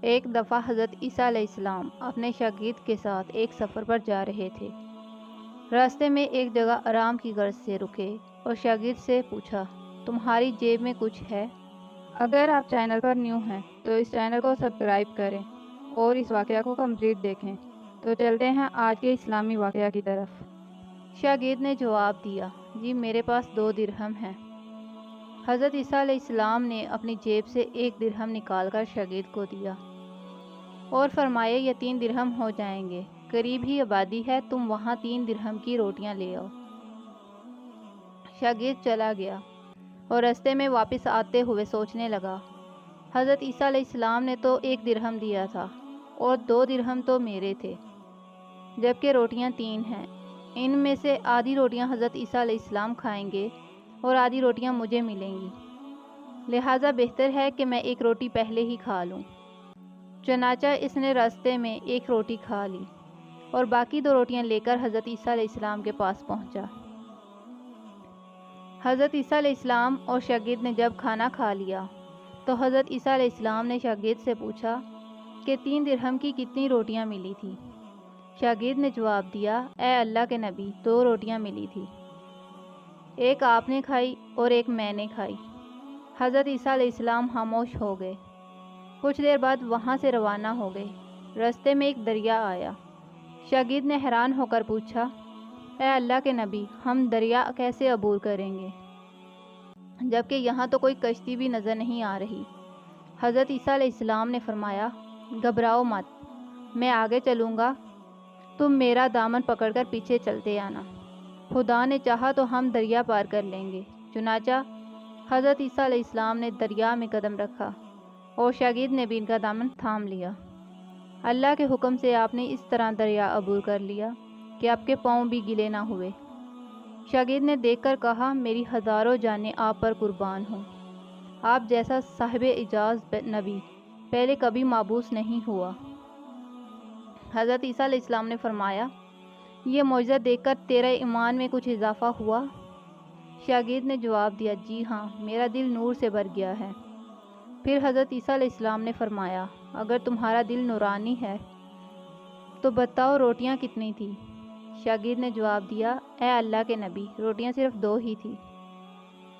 ایک دفعہ حضرت عیسیٰ علیہ السلام اپنے شاگرد کے ساتھ ایک سفر پر جا رہے تھے۔ راستے میں ایک جگہ آرام کی غرض سے رکے اور شاگرد سے پوچھا، تمہاری جیب میں کچھ ہے؟ اگر آپ چینل پر نیو ہیں تو اس چینل کو سبسکرائب کریں اور اس واقعہ کو کمپلیٹ دیکھیں۔ تو چلتے ہیں آج کے اسلامی واقعہ کی طرف۔ شاگرد نے جواب دیا، جی میرے پاس 2 درہم ہیں۔ حضرت عیسیٰ علیہ السلام نے اپنی جیب سے 1 درہم نکال کر شاگرد کو دیا اور فرمایا، یہ 3 درہم ہو جائیں گے، قریب ہی آبادی ہے، تم وہاں 3 درہم کی روٹیاں لے آؤ۔ شاگرد چلا گیا اور راستے میں واپس آتے ہوئے سوچنے لگا، حضرت عیسیٰ علیہ السلام نے تو 1 درہم دیا تھا اور 2 درہم تو میرے تھے، جبکہ روٹیاں 3 ہیں۔ ان میں سے آدھی روٹیاں حضرت عیسیٰ علیہ السلام کھائیں گے اور آدھی روٹیاں مجھے ملیں گی، لہٰذا بہتر ہے کہ میں 1 روٹی پہلے ہی کھا لوں۔ چنانچہ اس نے راستے میں 1 روٹی کھا لی اور باقی 2 روٹیاں لے کر حضرت عیسیٰ علیہ السلام کے پاس پہنچا۔ حضرت عیسیٰ علیہ السلام اور شاگرد نے جب کھانا کھا لیا تو حضرت عیسیٰ علیہ السلام نے شاگرد سے پوچھا کہ 3 درہم کی کتنی روٹیاں ملی تھیں؟ شاگرد نے جواب دیا، اے اللہ کے نبی، 2 روٹیاں ملی تھی، ایک آپ نے کھائی اور ایک میں نے کھائی۔ حضرت عیسیٰ علیہ السلام خاموش ہو گئے۔ کچھ دیر بعد وہاں سے روانہ ہو گئے۔ راستے میں ایک دریا آیا۔ شاگرد نے حیران ہو کر پوچھا، اے اللہ کے نبی، ہم دریا کیسے عبور کریں گے، جبکہ یہاں تو کوئی کشتی بھی نظر نہیں آ رہی؟ حضرت عیسیٰ علیہ السلام نے فرمایا، گھبراؤ مت، میں آگے چلوں گا، تم میرا دامن پکڑ کر پیچھے چلتے آنا، خدا نے چاہا تو ہم دریا پار کر لیں گے۔ چنانچہ حضرت عیسیٰ علیہ السلام نے دریا میں قدم رکھا اور شاگرد نے بھی ان کا دامن تھام لیا۔ اللہ کے حکم سے آپ نے اس طرح دریا عبور کر لیا کہ آپ کے پاؤں بھی گیلے نہ ہوئے۔ شاگرد نے دیکھ کر کہا، میری ہزاروں جانیں آپ پر قربان ہوں، آپ جیسا صاحب اعجاز نبی پہلے کبھی مابعوث نہیں ہوا۔ حضرت عیسیٰ علیہ السلام نے فرمایا، یہ معجزہ دیکھ کر تیرے ایمان میں کچھ اضافہ ہوا؟ شاگرد نے جواب دیا، جی ہاں، میرا دل نور سے بھر گیا ہے۔ پھر حضرت عیسیٰ علیہ السلام نے فرمایا، اگر تمہارا دل نورانی ہے تو بتاؤ روٹیاں کتنی تھیں؟ شاگرد نے جواب دیا، اے اللہ کے نبی، روٹیاں صرف 2 ہی تھیں۔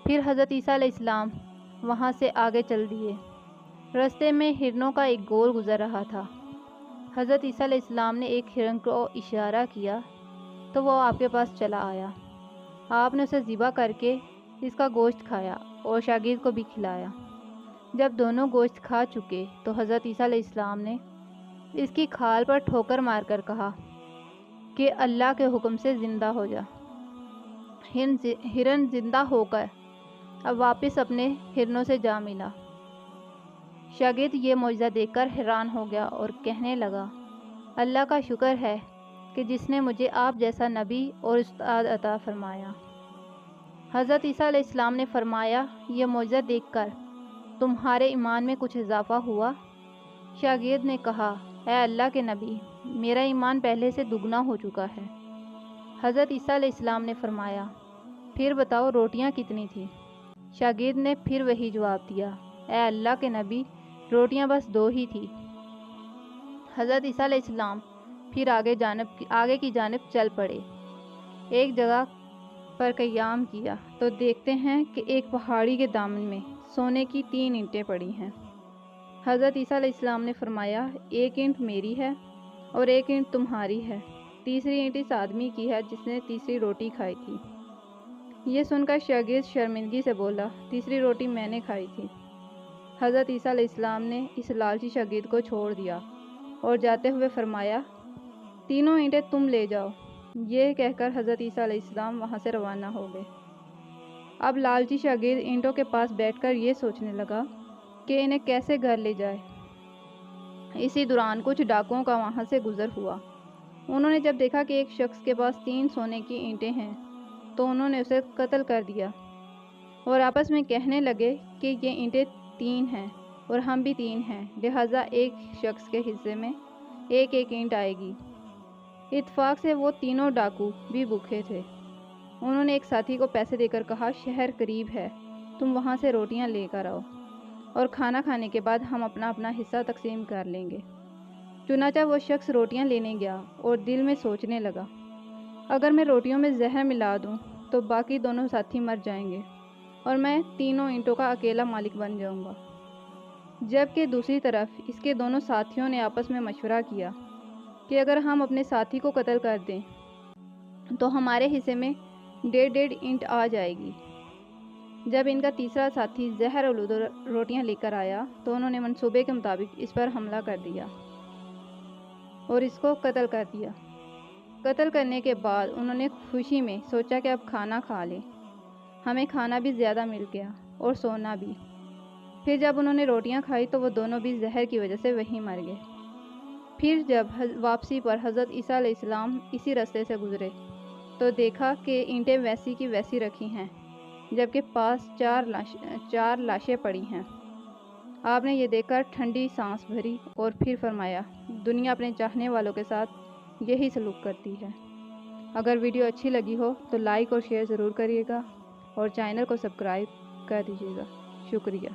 پھر حضرت عیسیٰ علیہ السلام وہاں سے آگے چل دیے۔ راستے میں ہرنوں کا ایک گول گزر رہا تھا۔ حضرت عیسیٰ علیہ السلام نے ایک ہرن کو اشارہ کیا تو وہ آپ کے پاس چلا آیا۔ آپ نے اسے ذبح کر کے اس کا گوشت کھایا اور شاگرد کو بھی کھلایا۔ جب دونوں گوشت کھا چکے تو حضرت عیسیٰ علیہ السلام نے اس کی کھال پر ٹھوکر مار کر کہا کہ اللہ کے حکم سے زندہ ہو جا۔ ہرن زندہ ہو کر اب واپس اپنے ہرنوں سے جا ملا۔ شاگرد یہ معجزہ دیکھ کر حیران ہو گیا اور کہنے لگا، اللہ کا شکر ہے کہ جس نے مجھے آپ جیسا نبی اور استاد عطا فرمایا۔ حضرت عیسیٰ علیہ السلام نے فرمایا، یہ معجزہ دیکھ کر تمہارے ایمان میں کچھ اضافہ ہوا؟ شاگرد نے کہا، اے اللہ کے نبی، میرا ایمان پہلے سے دگنا ہو چکا ہے۔ حضرت عیسیٰ علیہ السلام نے فرمایا، پھر بتاؤ روٹیاں کتنی تھیں؟ شاگرد نے پھر وہی جواب دیا، اے اللہ کے نبی، روٹیاں بس 2 ہی تھیں۔ حضرت عیسیٰ علیہ السلام پھر آگے کی جانب چل پڑے۔ ایک جگہ پر قیام کیا تو دیکھتے ہیں کہ ایک پہاڑی کے دامن میں سونے کی 3 اینٹیں پڑی ہیں۔ حضرت عیسیٰ علیہ السلام نے فرمایا، 1 اینٹ میری ہے اور 1 اینٹ تمہاری ہے، تیسری اینٹ اس آدمی کی ہے جس نے تیسری روٹی کھائی تھی۔ یہ سن کر شاگرد شرمندگی سے بولا، تیسری روٹی میں نے کھائی تھی۔ حضرت عیسیٰ علیہ السلام نے اس لالچی شاگرد کو چھوڑ دیا اور جاتے ہوئے فرمایا، 3 اینٹیں تم لے جاؤ۔ یہ کہہ کر حضرت عیسیٰ علیہ السلام وہاں سے روانہ ہو گئے۔ اب لالچی شاگرد اینٹوں کے پاس بیٹھ کر یہ سوچنے لگا کہ انہیں کیسے گھر لے جائے۔ اسی دوران کچھ ڈاکوؤں کا وہاں سے گزر ہوا۔ انہوں نے جب دیکھا کہ ایک شخص کے پاس 3 سونے کی اینٹیں ہیں تو انہوں نے اسے قتل کر دیا اور آپس میں کہنے لگے کہ یہ اینٹیں 3 ہیں اور ہم بھی 3 ہیں، لہٰذا ایک شخص کے حصے میں 1 اینٹ آئے گی۔ اتفاق سے وہ تینوں ڈاکو بھی بھوکے تھے۔ انہوں نے ایک ساتھی کو پیسے دے کر کہا، شہر قریب ہے، تم وہاں سے روٹیاں لے کر آؤ۔ اور کھانا کھانے کے بعد ہم اپنا اپنا حصہ تقسیم کر لیں گے۔ چنانچہ وہ شخص روٹیاں لینے گیا اور دل میں سوچنے لگا، اگر میں روٹیوں میں زہر ملا دوں تو باقی دونوں ساتھی مر جائیں گے اور میں تینوں اینٹوں کا اکیلا مالک بن جاؤں گا۔ جبکہ دوسری طرف اس کے دونوں ساتھیوں نے آپس میں مشورہ کیا کہ اگر ہم اپنے ساتھی کو قتل کر دیں تو ہمارے حصے میں 1.5 اینٹ آ جائے گی۔ جب ان کا تیسرا ساتھی زہر آلود روٹیاں لے کر آیا تو انہوں نے منصوبے کے مطابق اس پر حملہ کر دیا اور اس کو قتل کر دیا۔ قتل کرنے کے بعد انہوں نے خوشی میں سوچا کہ اب کھانا کھا لیں، ہمیں کھانا بھی زیادہ مل گیا اور سونا بھی۔ پھر جب انہوں نے روٹیاں کھائی تو وہ دونوں بھی زہر کی وجہ سے وہیں مر گئے۔ پھر جب واپسی پر حضرت عیسیٰ علیہ السلام اسی راستے سے گزرے تو دیکھا کہ اینٹیں ویسی کی ویسی رکھی ہیں، جبکہ پاس 4 لاشیں پڑی ہیں۔ آپ نے یہ دیکھ کر ٹھنڈی سانس بھری اور پھر فرمایا، دنیا اپنے چاہنے والوں کے ساتھ یہی سلوک کرتی ہے۔ اگر ویڈیو اچھی لگی ہو تو لائک اور شیئر ضرور کریے گا اور چینل کو سبسکرائب کر دیجیے گا۔ شکریہ۔